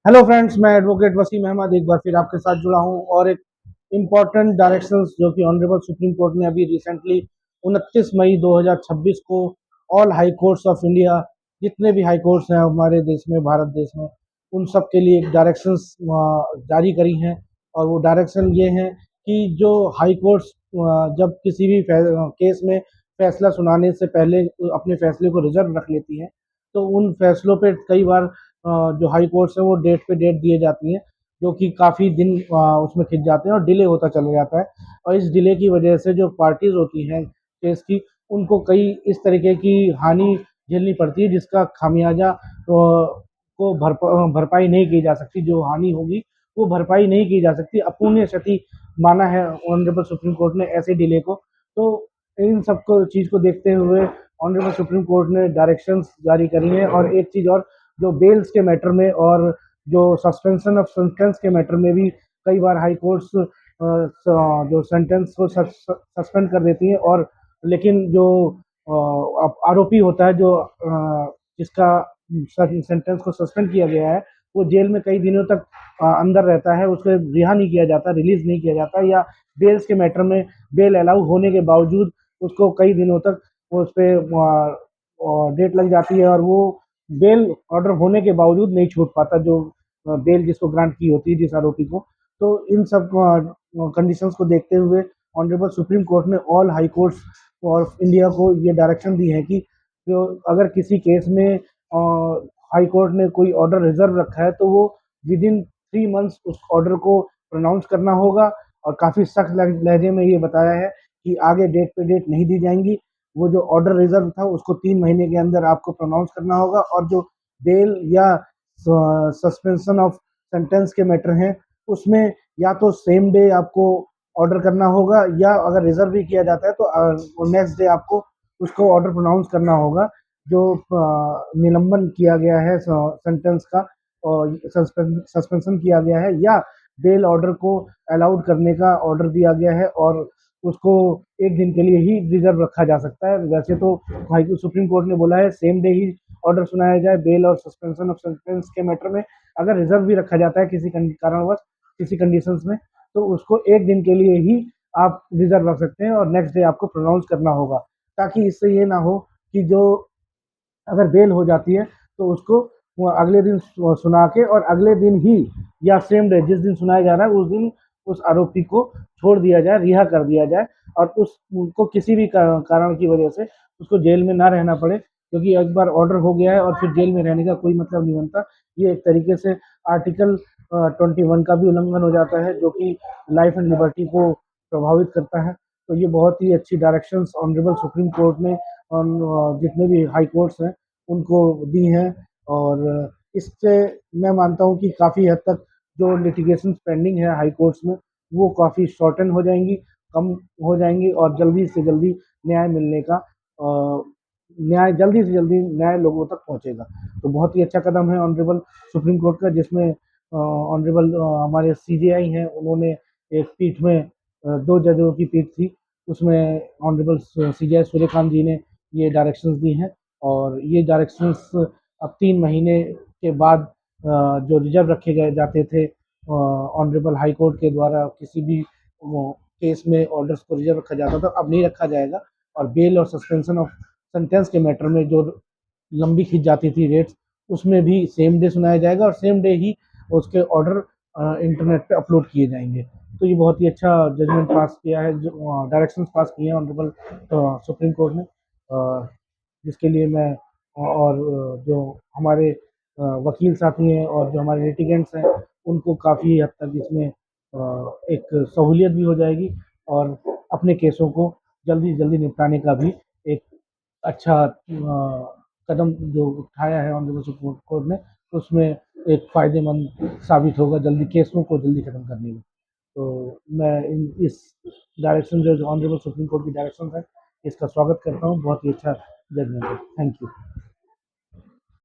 Hello friends, मैं advocate Wasim Ahmad एक बार फिर आपके साथ जुड़ा हूं और एक इम्पॉर्टेंट डायरेक्शंस जो कि ऑनरेबल सुप्रीम कोर्ट ने अभी रिसेंटली 29 मई 2026 को all high courts of India, जितने भी हाई कोर्ट्स हैं हमारे देश में, भारत देश में, उन सब के लिए एक डायरेक्शंस जारी करी हैं। और वो डायरेक्शन ये हैं कि जो हाई कोर्ट्स जब किसी भी केस में फैसला सुनाने से पहले अपने फैसले को रिजर्व रख लेती हैं, तो उन फैसलों पे कई बार जो हाई कोर्ट्स हैं वो डेट पे डेट दिए जाती हैं, जो कि काफ़ी दिन उसमें खिंच जाते हैं और डिले होता चला जाता है। और इस डिले की वजह से जो पार्टीज होती हैं केस की, उनको कई इस तरीके की हानि झेलनी पड़ती है जिसका खामियाजा को भरपाई नहीं की जा सकती। जो हानि होगी वो भरपाई नहीं की जा सकती। अपूर्णीय क्षति माना है ऑनरेबल सुप्रीम कोर्ट ने ऐसे डिले को। तो इन सबको चीज़ को देखते हुए ऑनरेबल सुप्रीम कोर्ट ने डायरेक्शंस जारी करी हैं। और एक चीज़ और, जो बेल्स के मैटर में और जो सस्पेंशन ऑफ सेंटेंस के मैटर में भी कई बार हाई कोर्ट्स जो सेंटेंस को सस्पेंड कर देती हैं। और लेकिन जो आरोपी होता है, जो जिसका सेंटेंस को सस्पेंड किया गया है, वो जेल में कई दिनों तक अंदर रहता है, उसको रिहा नहीं किया जाता, रिलीज नहीं किया जाता, या बेल्स के मैटर में बेल अलाउ होने के बावजूद उसको कई दिनों तक उस पर डेट लग जाती है और वो बेल ऑर्डर होने के बावजूद नहीं छूट पाता, जो बेल जिसको ग्रांट की होती है जिस आरोपी को। तो इन सब कंडीशंस को देखते हुए ऑनरेबल सुप्रीम कोर्ट ने all high courts of India को ये डायरेक्शन दी है कि जो अगर किसी केस में हाई कोर्ट ने कोई ऑर्डर रिजर्व रखा है, तो वो विद इन 3 मंथ्स उस ऑर्डर को प्रोनाउंस करना होगा। और काफ़ी सख्त लहजे में ये बताया है कि आगे डेट पे डेट नहीं दी जाएंगी। वो जो ऑर्डर रिजर्व था उसको 3 महीने के अंदर आपको प्रोनाउंस करना होगा। और जो बेल या सस्पेंशन ऑफ सेंटेंस के मैटर हैं, उसमें या तो सेम डे आपको ऑर्डर करना होगा, या अगर रिजर्व भी किया जाता है तो नेक्स्ट डे आपको उसको ऑर्डर प्रोनाउंस करना होगा। जो निलंबन किया गया है सेंटेंस का, और सस्पेंशन किया गया है, या बेल ऑर्डर को अलाउड करने का ऑर्डर दिया गया है, और उसको एक दिन के लिए ही रिजर्व रखा जा सकता है। वैसे तो हाई सुप्रीम कोर्ट ने बोला है सेम डे ही ऑर्डर सुनाया जाए बेल और सस्पेंशन ऑफ सेंटेंस के मैटर में। अगर रिजर्व भी रखा जाता है किसी कारणवश, किसी कंडीशंस में, तो उसको एक दिन के लिए ही आप रिजर्व रख सकते हैं और नेक्स्ट डे आपको प्रोनाउंस करना होगा। ताकि इससे ये ना हो कि जो अगर बेल हो जाती है तो उसको वो अगले दिन सुना के, और अगले दिन ही या सेम डे जिस दिन सुनाया जा रहा है उस दिन उस आरोपी को छोड़ दिया जाए, रिहा कर दिया जाए, और उसको किसी भी कारण की वजह से उसको जेल में ना रहना पड़े। क्योंकि एक बार ऑर्डर हो गया है और फिर जेल में रहने का कोई मतलब नहीं बनता। ये एक तरीके से आर्टिकल 21 का भी उल्लंघन हो जाता है, जो कि लाइफ एंड लिबर्टी को प्रभावित करता है। तो ये बहुत ही अच्छी डायरेक्शंस ऑनरेबल सुप्रीम कोर्ट ने जितने भी हाई कोर्ट्स हैं उनको दी हैं। और इससे मैं मानता हूँ कि काफ़ी हद तक जो लिटिगेशन पेंडिंग है हाई कोर्ट्स में, वो काफ़ी शॉर्टन हो जाएंगी, कम हो जाएंगी, और जल्दी से जल्दी न्याय मिलने का न्याय जल्दी से जल्दी न्याय लोगों तक पहुंचेगा। तो बहुत ही अच्छा कदम है ऑनरेबल सुप्रीम कोर्ट का, जिसमें ऑनरेबल हमारे सीजेआई हैं, उन्होंने एक पीठ में 2 जजों की पीठ थी, उसमें ऑनरेबल सीजेआई सूर्यकांत जी ने ये डायरेक्शंस दी हैं। और ये डायरेक्शंस अब 3 महीने के बाद जो रिजर्व रखे गए जाते थे ऑनरेबल हाई कोर्ट के द्वारा, किसी भी केस में ऑर्डर्स को रिजर्व रखा जाता था, अब नहीं रखा जाएगा। और बेल और सस्पेंशन ऑफ सेंटेंस के मैटर में जो लंबी खिंच जाती थी रेट्स, उसमें भी सेम डे सुनाया जाएगा और सेम डे ही उसके ऑर्डर इंटरनेट पे अपलोड किए जाएंगे। तो ये बहुत ही अच्छा जजमेंट पास किया है, जो डायरेक्शंस पास किए हैं ऑनरेबल सुप्रीम कोर्ट ने, जिसके लिए मैं और जो हमारे वकील साथी हैं और जो हमारे लिटिगेंट्स हैं, उनको काफ़ी हद तक इसमें एक सहूलियत भी हो जाएगी। और अपने केसों को जल्दी से जल्दी निपटाने का भी एक अच्छा कदम जो उठाया है ऑनरेबल सुप्रीम कोर्ट ने, उसमें एक फ़ायदेमंद साबित होगा जल्दी केसों को जल्दी ख़त्म करने में। तो मैं इस डायरेक्शन जो ऑनरेबल सुप्रीम कोर्ट की डायरेक्शन है, इसका स्वागत करता हूँ। बहुत ही अच्छा जजमेंट है। Thank you.